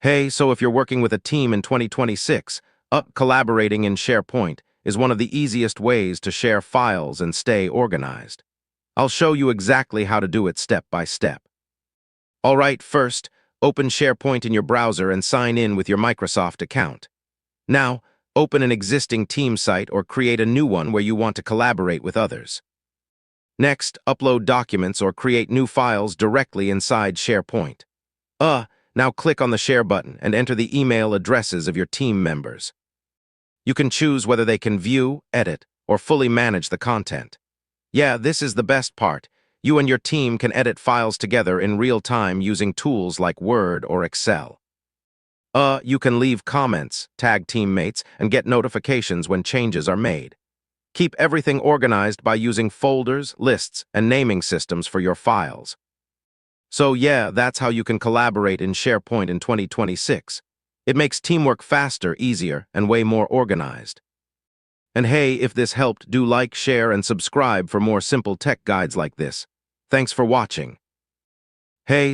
Hey, so if you're working with a team in 2026, collaborating in SharePoint is one of the easiest ways to share files and stay organized. I'll show you exactly how to do it step by step. All right, first, open SharePoint in your browser and sign in with your Microsoft account. Now, open an existing team site or create a new one where you want to collaborate with others. Next, upload documents or create new files directly inside SharePoint. Now click on the Share button and enter the email addresses of your team members. You can choose whether they can view, edit, or fully manage the content. Yeah, this is the best part. You and your team can edit files together in real time using tools like Word or Excel. You can leave comments, tag teammates, and get notifications when changes are made. Keep everything organized by using folders, lists, and naming systems for your files. So yeah, that's how you can collaborate in SharePoint in 2026. It makes teamwork faster, easier, and way more organized. And hey, if this helped, do like, share, and subscribe for more simple tech guides like this. Thanks for watching. Hey,